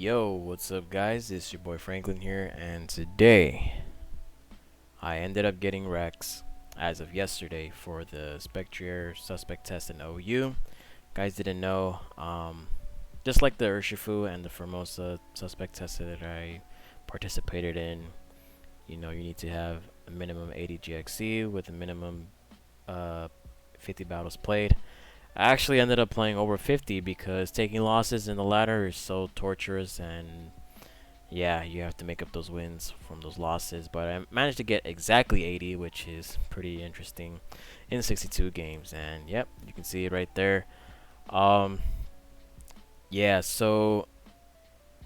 Yo, what's up, guys? It's your boy Franklin here, and today I ended up getting Reqs as of yesterday for the Spectrier suspect test in OU. Guys didn't know, just like the Urshifu and the Formosa suspect test that I participated in, you need to have a minimum 80 GXC with a minimum 50 battles played. I actually ended up playing over 50 because taking losses in the ladder is so torturous, and yeah, you have to make up those wins from those losses. But I managed to get exactly 80, which is pretty interesting in 62 games. And yep, you can see it right there. Um, yeah, so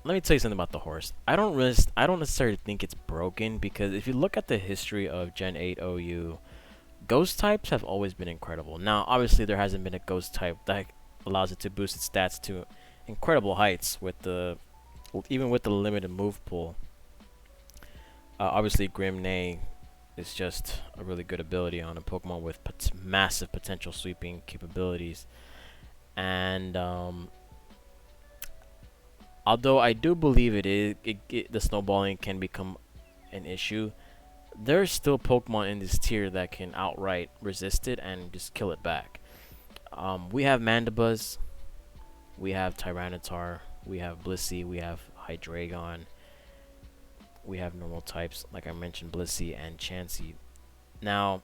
let me tell you something about the horse. I don't necessarily think it's broken, because if you look at the history of Gen 8 OU, ghost types have always been incredible. Now, obviously, there hasn't been a ghost type that allows it to boost its stats to incredible heights with even with the limited move pool. Obviously, Grim Neigh is just a really good ability on a Pokemon with massive potential sweeping capabilities. And although I do believe the snowballing can become an issue, there's still Pokemon in this tier that can outright resist it and just kill it back. We have Mandibuzz, we have Tyranitar, we have Blissey, we have Hydreigon, we have normal types, like I mentioned, Blissey and Chansey. Now,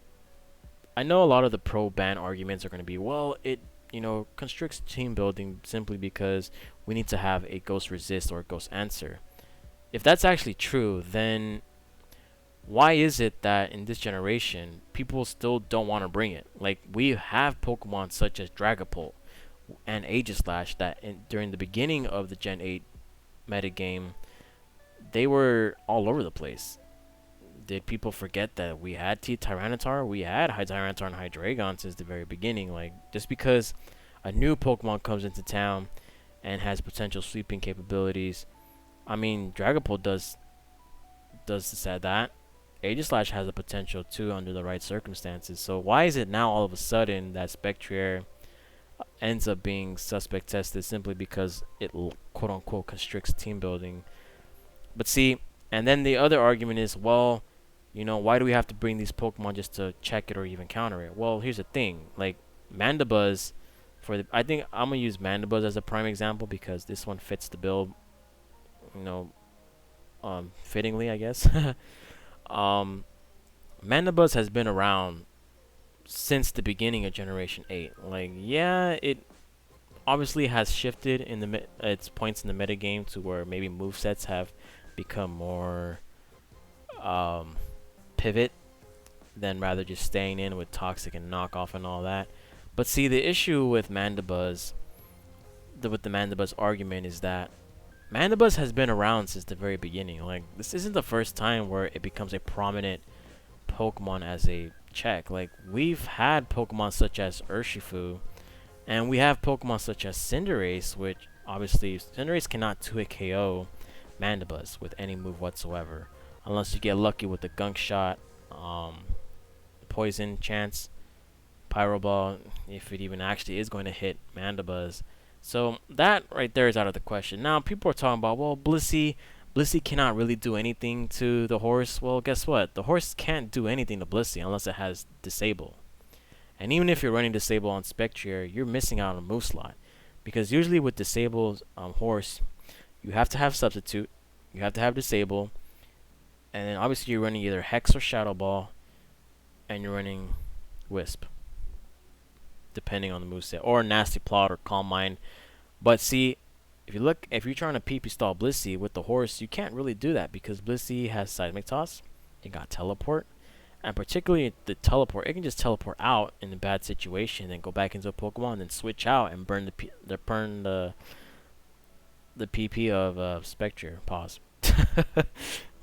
I know a lot of the pro ban arguments are going to be, well, it constricts team building simply because we need to have a ghost resist or a ghost answer. If that's actually true, then why is it that in this generation people still don't want to bring it? Like, we have Pokemon such as Dragapult and Aegislash that during the beginning of the Gen 8 metagame, they were all over the place. Did people forget that we had Tyranitar? We had Tyranitar and Hydreigon since the very beginning. Like, just because a new Pokemon comes into town and has potential sweeping capabilities, I mean, Dragapult does that. Aegislash has a potential too under the right circumstances. So why is it now all of a sudden that Spectrier ends up being suspect tested simply because it quote unquote constricts team building? But see, and then the other argument is, well, why do we have to bring these Pokemon just to check it or even counter it? Well, here's the thing. Like, Mandibuzz, I think I'm gonna use Mandibuzz as a prime example because this one fits the bill, fittingly, I guess. Mandibuzz has been around since the beginning of Generation 8. Like, yeah, it obviously has shifted in its points in the metagame to where maybe movesets have become more pivot than rather just staying in with Toxic and Knockoff and all that. But see, the issue with Mandibuzz, with the Mandibuzz argument, is that Mandibuzz has been around since the very beginning. Like, this isn't the first time where it becomes a prominent Pokemon as a check. Like, we've had Pokemon such as Urshifu, and we have Pokemon such as Cinderace, which obviously Cinderace cannot 2-hit KO Mandibuzz with any move whatsoever, unless you get lucky with the Gunk Shot, Poison chance, Pyro Ball, if it even actually is going to hit Mandibuzz. So that right there is out of the question. Now people are talking about, well, Blissey cannot really do anything to the horse. Well, guess what? The horse can't do anything to Blissey unless it has Disable. And even if you're running Disable on Spectrier, you're missing out on a move slot, because usually with Disabled horse, you have to have Substitute, you have to have Disable, and then obviously you're running either Hex or Shadow Ball, and you're running Wisp, depending on the moveset, or Nasty Plot or Calm Mind. But see, if you're trying to PP stall Blissey with the horse, you can't really do that because Blissey has Seismic Toss, it got Teleport, and particularly the Teleport, it can just teleport out in a bad situation, then go back into a Pokemon, then switch out and burn the PP of Spectrier. Pause.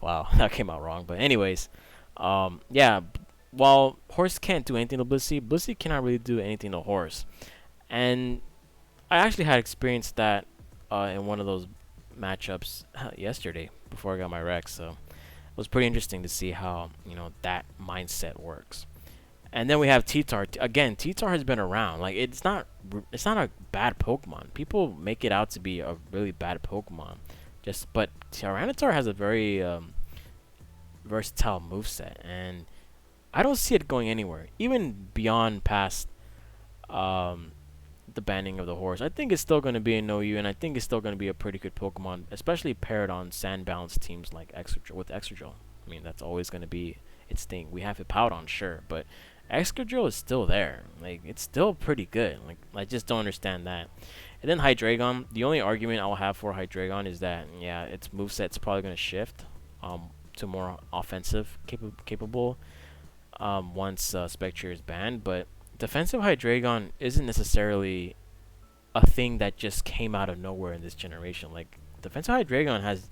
Wow, that came out wrong. But anyways, yeah. While horse can't do anything to Blissey cannot really do anything to horse. And I actually had experienced that in one of those matchups yesterday before I got my Reqs. So it was pretty interesting to see how that mindset works. And then we have T-Tar. Again, T-Tar has been around. Like, it's not a bad Pokemon. People make it out to be a really bad Pokemon. But Tyranitar has a very versatile moveset, and I don't see it going anywhere, even beyond past um, the banning of the horse. I think it's still going to be a no you, and I think it's still going to be a pretty good Pokemon, especially paired on sand balanced teams like Excadrill. I mean, that's always going to be its thing. We have Hippowdon, sure, but Excadrill is still there. Like, it's still pretty good. Like, I just don't understand that. And then Hydreigon, the only argument I'll have for Hydreigon is that, yeah, its moveset's probably going to shift to more offensive capable once Spectrier is banned, but defensive Hydreigon isn't necessarily a thing that just came out of nowhere in this generation. Like, defensive Hydreigon has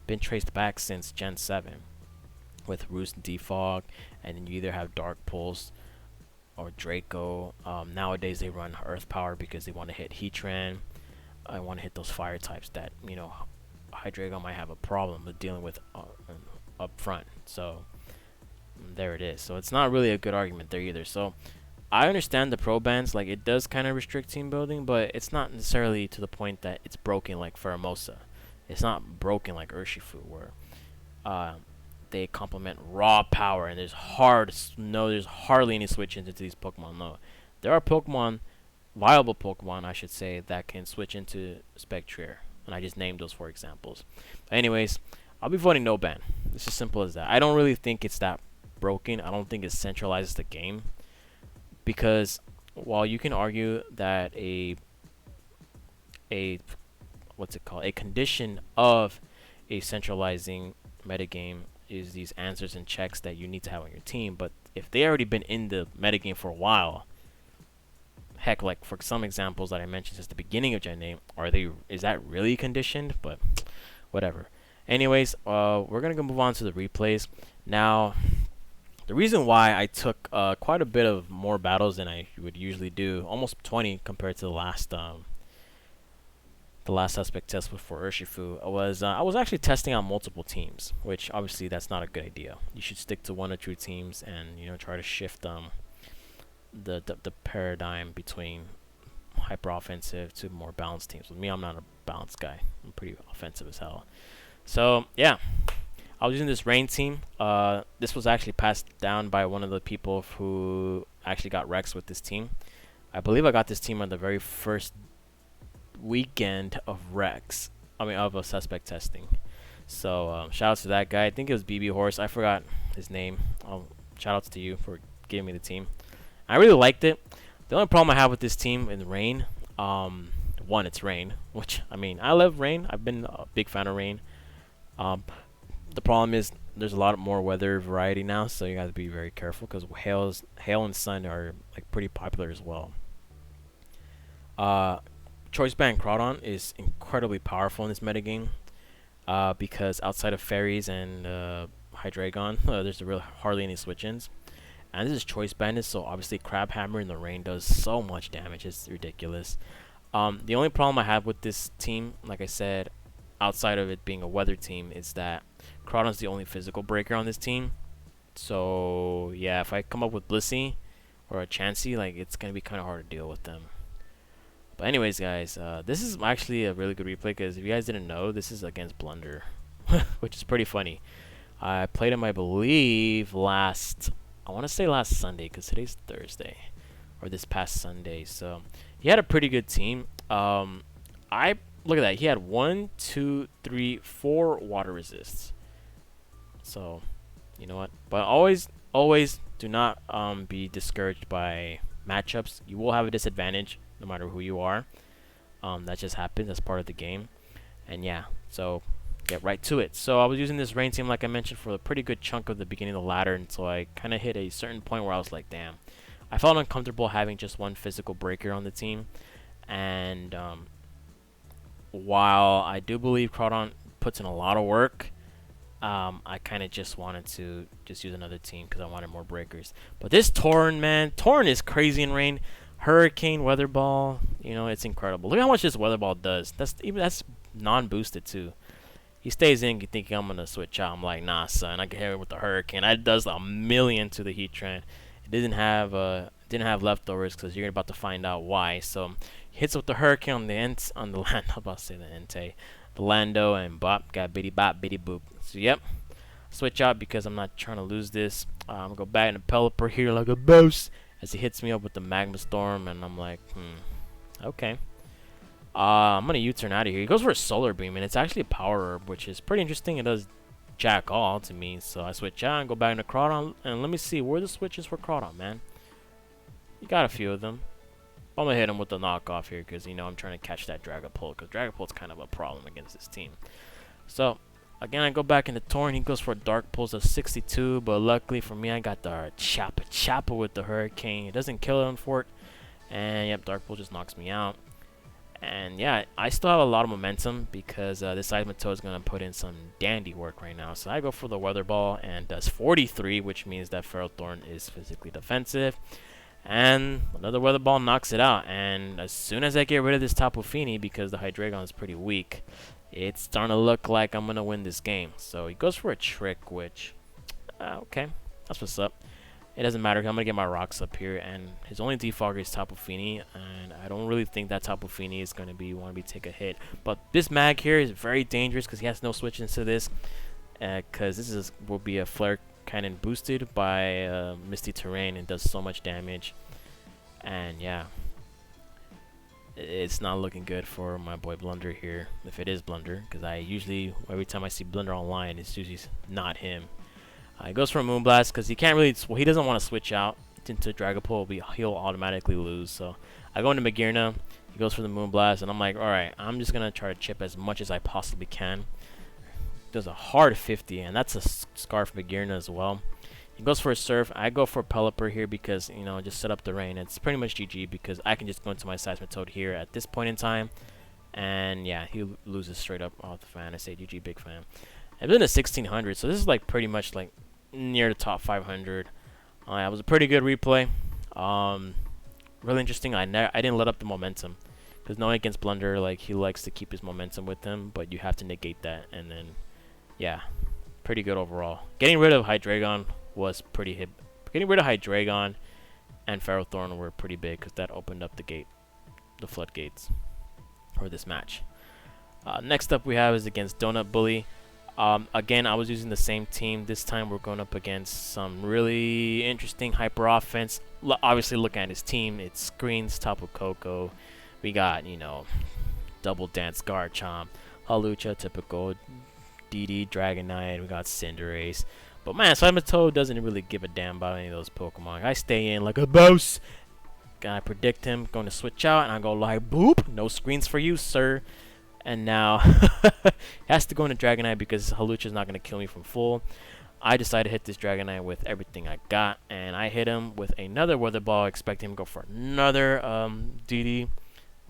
been traced back since Gen 7 with Roost and Defog, and then you either have Dark Pulse or Draco. Nowadays they run Earth Power because they want to hit Heatran. I want to hit those fire types that, Hydreigon might have a problem with dealing with up front. So there it is. So it's not really a good argument there either. So I understand the pro bans, like it does kind of restrict team building, but it's not necessarily to the point that it's broken like Pheromosa. It's not broken like Urshifu, where they complement raw power and there's hardly any switch-ins into these Pokemon. No, there are viable Pokemon, I should say, that can switch into Spectrier, and I just named those for examples. But anyways, I'll be voting no ban. It's as simple as that. I don't really think it's that broken. I don't think it centralizes the game. Because while you can argue that a condition of a centralizing metagame is these answers and checks that you need to have on your team, but if they already been in the metagame for a while, heck, like for some examples that I mentioned since the beginning of Gen 8, is that really conditioned? But whatever. Anyways, we're gonna move on to the replays now. The reason why I took quite a bit of more battles than I would usually do, almost 20 compared to the last suspect test for Urshifu, was I was actually testing out multiple teams, which obviously that's not a good idea. You should stick to 1 or 2 teams and try to shift the paradigm between hyper offensive to more balanced teams. With me, I'm not a balanced guy. I'm pretty offensive as hell. So yeah. I was using this rain team. This was actually passed down by one of the people who actually got Reqs with this team. I believe I got this team on the very first weekend of Reqs. Of a suspect testing. So shout out to that guy. I think it was BB Horse. I forgot his name. Shout outs to you for giving me the team. I really liked it. The only problem I have with this team in rain, one, it's rain, which I love rain. I've been a big fan of rain. The problem is there's a lot more weather variety now, so you gotta be very careful because hail and sun are like pretty popular as well. Choice Band Crawdon is incredibly powerful in this metagame because outside of fairies and Hydreigon, there's really hardly any switch-ins. And this is Choice Banded, so obviously Crab Hammer in the rain does so much damage, it's ridiculous. The only problem I have with this team, like I said, outside of it being a weather team, is that Crawdon's the only physical breaker on this team. So yeah, if I come up with Blissey or a Chansey, like it's gonna be kind of hard to deal with them. But anyways, guys, this is actually a really good replay because if you guys didn't know, this is against Blunder, which is pretty funny. I played him, I believe, I want to say last Sunday because today's Thursday, or this past Sunday. So he had a pretty good team. Look at that. He had 1, 2, 3, 4 water resists. So, you know what? But always do not be discouraged by matchups. You will have a disadvantage no matter who you are. That just happens. That's part of the game. And yeah, so get right to it. So I was using this rain team, like I mentioned, for a pretty good chunk of the beginning of the ladder until I kind of hit a certain point where I was like, damn. I felt uncomfortable having just one physical breaker on the team. And while I do believe Crawdon puts in a lot of work, I kind of just wanted to use another team because I wanted more breakers. But this Torn, man, Torn is crazy in rain. Hurricane, Weather Ball, it's incredible. Look how much this Weather Ball does. That's non-boosted too. He stays in, you think I'm gonna switch out. I'm like, nah, son, I can hit it with the Hurricane. That does a million to the Heatran. It didn't have leftovers because you're about to find out why. So Hits with the hurricane on the end on the land. I'm about to say the ente, the lando, and bop got bitty bop bitty boop. So yep, switch out because I'm not trying to lose this. I'm gonna go back and pelipper here like a boss as he hits me up with the magma storm, and I'm like, okay. I'm gonna U-turn out of here. He goes for a solar beam, and it's actually a power herb, which is pretty interesting. It does jack all to me, so I switch out and go back into Crawdon, and let me see where the switches for Crawdon, man. You got a few of them. I'm gonna hit him with the knockoff here because you know I'm trying to catch that Dragapult because Dragapult's kind of a problem against this team. So again, I go back into Torn. He goes for a Dark Pulse of 62, but luckily for me, I got the Chappa with the Hurricane. It doesn't kill him for it, and yep, Dark Pulse just knocks me out. And yeah, I still have a lot of momentum because this Seismitoad is going to put in some dandy work right now. So I go for the Weather Ball and does 43, which means that Feral Thorn is physically defensive. And another Weather Ball knocks it out. And as soon as I get rid of this Tapu Fini, because the Hydreigon is pretty weak, it's starting to look like I'm going to win this game. So he goes for a Trick, which, okay, that's what's up. It doesn't matter. I'm going to get my rocks up here, and his only defogger is Tapu Fini, and I don't really think that Tapu Fini is going to want to take a hit. But this mag here is very dangerous because he has no switch into this, because this will be a Flare Cannon boosted by Misty Terrain and does so much damage. And yeah, it's not looking good for my boy Blunder here, if it is Blunder, because I usually, every time I see Blunder online, it's usually not him. He goes for a Moonblast because he can't really. Well, he doesn't want to switch out into Dragapult. He'll automatically lose. So I go into Magearna. He goes for the Moonblast, and I'm like, all right, I'm just gonna try to chip as much as I possibly can. Does a hard 50, and that's a Scarf Magearna as well. He goes for a Surf. I go for a Pelipper here because just set up the rain. It's pretty much GG because I can just go into my Seismitoad here at this point in time, and yeah, he loses straight up off the fan. I say GG, big fan. I've been to 1600, so this is like pretty much like near the top 500. It was a pretty good replay. Really interesting. I didn't let up the momentum because knowing against Blunder, like he likes to keep his momentum with him, but you have to negate that. And then, yeah, pretty good overall. Getting rid of Hydreigon was pretty hit. Getting rid of Hydreigon and Ferrothorn were pretty big because that opened up the floodgates for this match. Next up we have is against Donut Bully. Again, I was using the same team. This time we're going up against some really interesting hyper offense. Obviously, looking at his team, it screens Tapu Koko. We got, Double Dance Garchomp, Hawlucha, typical DD, Dragonite. We got Cinderace. But man, Seismitoad doesn't really give a damn about any of those Pokemon. I stay in like a boss. I predict him going to switch out, and I go like, boop, no screens for you, sir. And now he has to go into Dragonite because Hawlucha is not going to kill me from full. I decided to hit this Dragonite with everything I got, and I hit him with another Weather Ball, expecting him to go for another DD.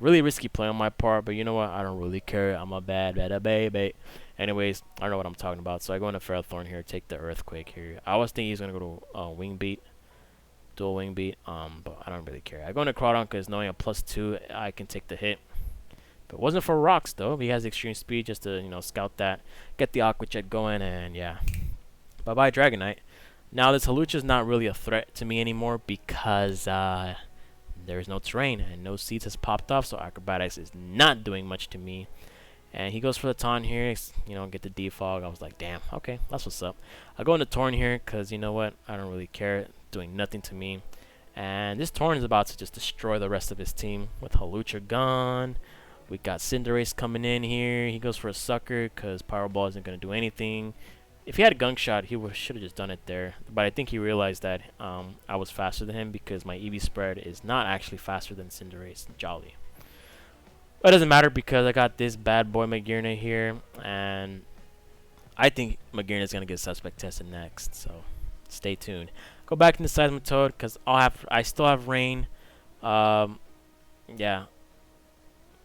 Really risky play on my part, but you know what? I don't really care. I'm a bad baby. Anyways, I don't know what I'm talking about, so I go into Ferrothorn here, take the Earthquake here. I was thinking he's going to go to Wing Beat, dual Wing Beat, but I don't really care. I go into Crawdon because knowing a +2, I can take the hit. If it wasn't for Rocks, though, he has extreme speed just to, scout that, get the Aqua Jet going, and yeah. Bye-bye, Dragonite. Now, this Hawlucha is not really a threat to me anymore because there's no terrain and no seeds has popped off, so Acrobatics is not doing much to me. And he goes for the Taunt here, get the Defog. I was like, damn, okay, that's what's up. I go into Torn here because, you know what, I don't really care, doing nothing to me. And this Torn is about to just destroy the rest of his team with Hawlucha gone. We got Cinderace coming in here. He goes for a Sucker because Power Ball isn't going to do anything. If he had a Gunk Shot, he should have just done it there. But I think he realized that I was faster than him because my EV spread is not actually faster than Cinderace. Jolly. But it doesn't matter because I got this bad boy Magearna here. And I think Magearna is going to get Suspect tested next. So stay tuned. Go back into Seismitoad because I still have Rain. Yeah.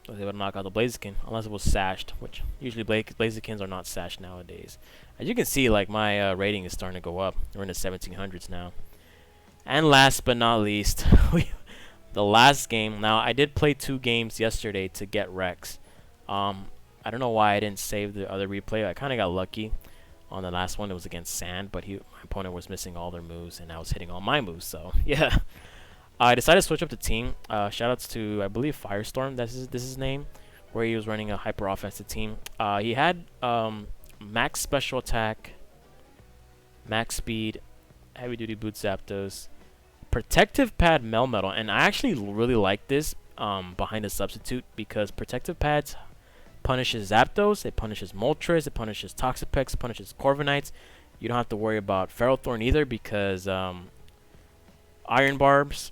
I was able to knock out the Blaziken, unless it was sashed, which usually Blazikens are not sashed nowadays. As you can see, like my rating is starting to go up. We're in the 1700s now. And last but not least, the last game. Now, I did play 2 games yesterday to get Reqs. I don't know why I didn't save the other replay. I kind of got lucky on the last one. It was against Sand, but my opponent was missing all their moves, and I was hitting all my moves. So, yeah. I decided to switch up the team. Shoutouts to, I believe, Firestorm. This is his name, where he was running a hyper offensive team. He had max special attack, max speed, heavy duty boot Zapdos, protective pad Melmetal, and I actually really like this behind a substitute because protective pads punishes Zapdos, it punishes Moltres, it punishes Toxapex, it punishes Corviknights. You don't have to worry about Ferrothorn either because Iron Barbs,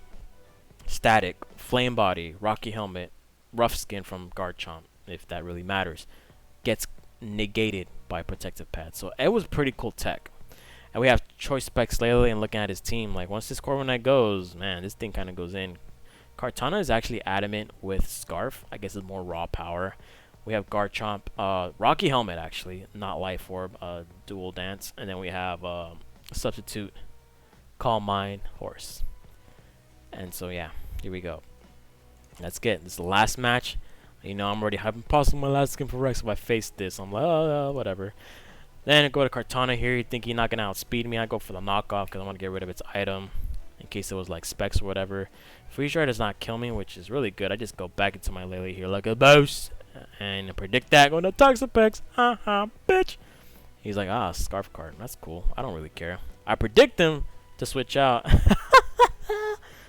Static, Flame Body, Rocky Helmet, Rough Skin from Garchomp, if that really matters, gets negated by protective pads. So it was pretty cool tech. And we have Choice Specs Lele, and looking at his team, like once this Corviknight goes, man, this thing kind of goes in. Kartana is actually adamant with Scarf. I guess it's more raw power. We have Garchomp, Rocky Helmet actually, not Life Orb, Dual Dance, and then we have Substitute, Calm Mind, Horse. And so yeah, here we go. Let's get this is the last match. You know, I'm already hyping possibly my last skin for Reqs. If I face this, I'm like, oh, whatever. Then I go to Kartana here. You think he's not gonna outspeed me? I go for the knockoff because I want to get rid of its item in case it was like Specs or whatever. Freeze Dry does not kill me, which is really good. I just go back into my Lele here like a boss and predict that. Going to Toxapex, bitch. He's like, Scarf card. That's cool. I don't really care. I predict him to switch out.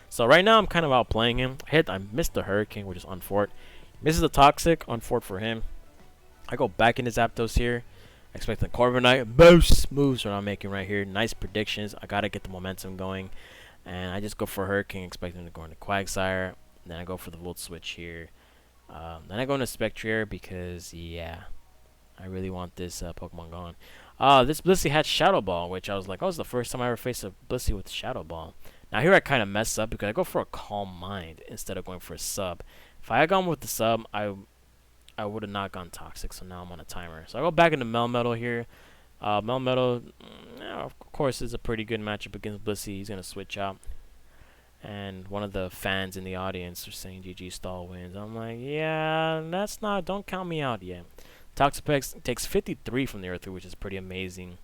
So right now I'm kind of outplaying him. I missed the Hurricane, which is on Fort. Misses the Toxic on Fort for him. I go back into Zapdos here. Expecting Corviknight. Boost moves what I'm making right here. Nice predictions. I gotta get the momentum going. And I just go for Hurricane, expecting to go into Quagsire. Then I go for the Volt Switch here. Then I go into Spectrier because, yeah, I really want this Pokemon gone. This Blissey had Shadow Ball, which I was like, oh, it's the first time I ever faced a Blissey with Shadow Ball. Now here I kind of mess up because I go for a Calm Mind instead of going for a sub. If I had gone with the sub, I would have not gone Toxic, so now I'm on a timer. So I go back into Melmetal here. Melmetal, of course, is a pretty good matchup against Blissey. He's going to switch out. And one of the fans in the audience are saying GG Stall wins. I'm like, yeah, don't count me out yet. Toxapex takes 53 from the Earthquake, which is pretty amazing.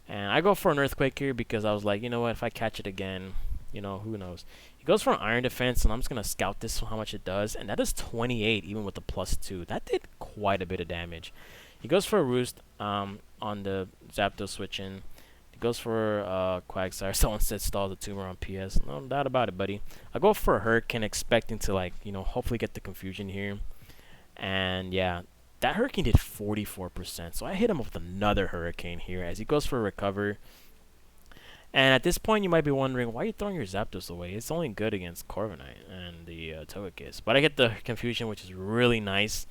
And I go for an Earthquake here because I was like, you know what, if I catch it again, you know, who knows. He goes for an Iron Defense, and I'm just going to scout this for how much it does. And that is 28, even with the +2. That did quite a bit of damage. He goes for a Roost on the Zapdos switch-in. He goes for Quagsire. Someone said stall the tumor on PS. No doubt about it, buddy. I go for a Hurricane, expecting to, like, you know, hopefully get the confusion here. And, yeah, that Hurricane did 44%. So I hit him with another Hurricane here as he goes for a Recover. And at this point, you might be wondering, why are you throwing your Zapdos away? It's only good against Corviknight and the Togekiss. But I get the confusion, which is really nice.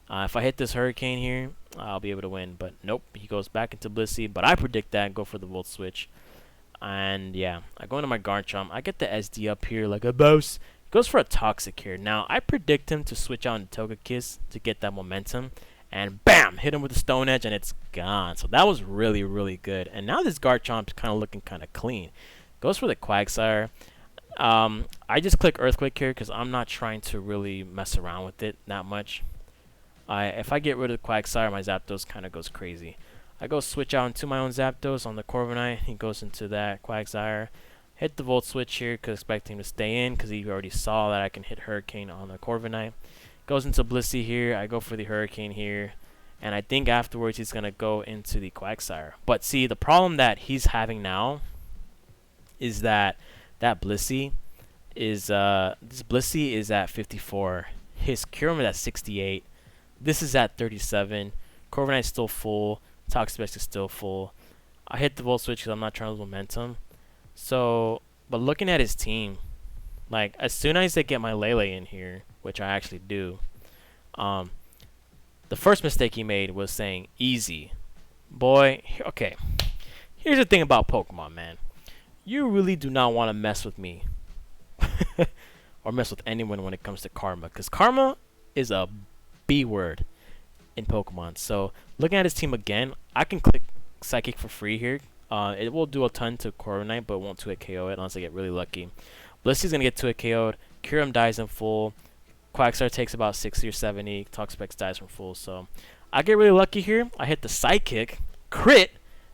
If I hit this Hurricane here, I'll be able to win. But nope, he goes back into Blissey. But I predict that and go for the Volt Switch. And yeah, I go into my Garchomp. I get the SD up here like a boss. He goes for a Toxic here. Now, I predict him to switch out into Togekiss to get that momentum. And bam, hit him with the Stone Edge, and it's gone. So that was really, really good. And now this Garchomp's kind of looking kind of clean. Goes for the Quagsire. I just click Earthquake here because I'm not trying to really mess around with it that much. If I get rid of the Quagsire, my Zapdos kind of goes crazy. I go switch out into my own Zapdos on the Corviknight. He goes into that Quagsire. Hit the Volt Switch here because expecting him to stay in because he already saw that I can hit Hurricane on the Corviknight. Goes into Blissey here. I go for the Hurricane here. And I think afterwards he's going to go into the Quagsire. But see, the problem that he's having now is that Blissey is this Blissey is at 54. His Kyurem is at 68. This is at 37. Corviknight's still full. Toxapex is still full. I hit the Volt Switch because I'm not trying to lose momentum. So, but looking at his team, like as soon as they get my Lele in here, which I actually do, the first mistake he made was saying easy. Boy, okay. Here's the thing about Pokemon, man. You really do not want to mess with me. Or mess with anyone when it comes to Karma. Because Karma is a B word in Pokemon. So, looking at his team again, I can click Psychic for free here. It will do a ton to Corviknight, but it won't 2-hit KO it unless I get really lucky. Blissey's going to get 2-hit KO'd. Kyurem dies in full. Quagsire takes about 60 or 70. Toxapex dies from full. So I get really lucky here. I hit the Psychic, crit,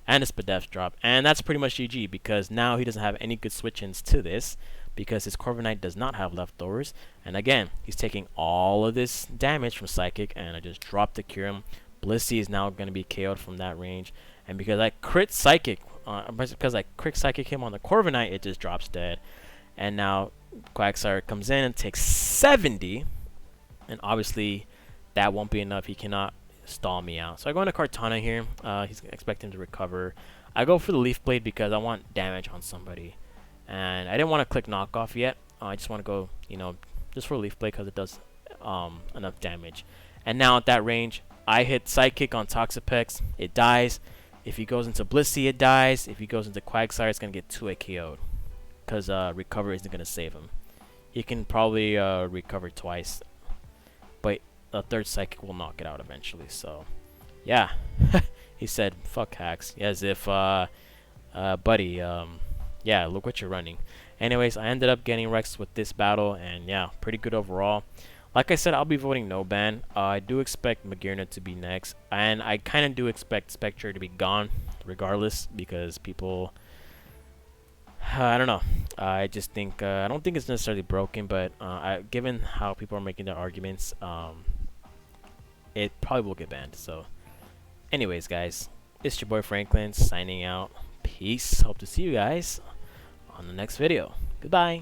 and a Spadef drop. And that's pretty much GG because now he doesn't have any good switch-ins to this. because his Corviknight does not have leftovers. And again, he's taking all of this damage from Psychic, and I just dropped to cure him. Blissey is now going to be KO'd from that range. And because I crit Psychic him on the Corviknight, it just drops dead. And now Quagsire comes in and takes 70. And obviously, that won't be enough. He cannot stall me out. So I go into Kartana here. He's expecting him to recover. I go for the Leaf Blade because I want damage on somebody. And I didn't want to click knockoff yet. I just want to go, just for Leaf Blade because it does enough damage. And now at that range, I hit Psychic on Toxapex. It dies. If he goes into Blissey, it dies. If he goes into Quagsire, it's going to get 2-hit KO'd. Because recover isn't going to save him. He can probably recover twice. But the third Psychic will knock it out eventually. So, yeah. He said, fuck hacks. As if, buddy, yeah, look what you're running. Anyways, I ended up getting Reqs with this battle. And, yeah, pretty good overall. Like I said, I'll be voting no ban. I do expect Magearna to be next. And I kind of do expect Spectrier to be gone regardless. Because people... I don't know. I just think I don't think it's necessarily broken, but given how people are making their arguments, it probably will get banned. So, anyways, guys, it's your boy Franklin signing out. Peace. Hope to see you guys on the next video. Goodbye.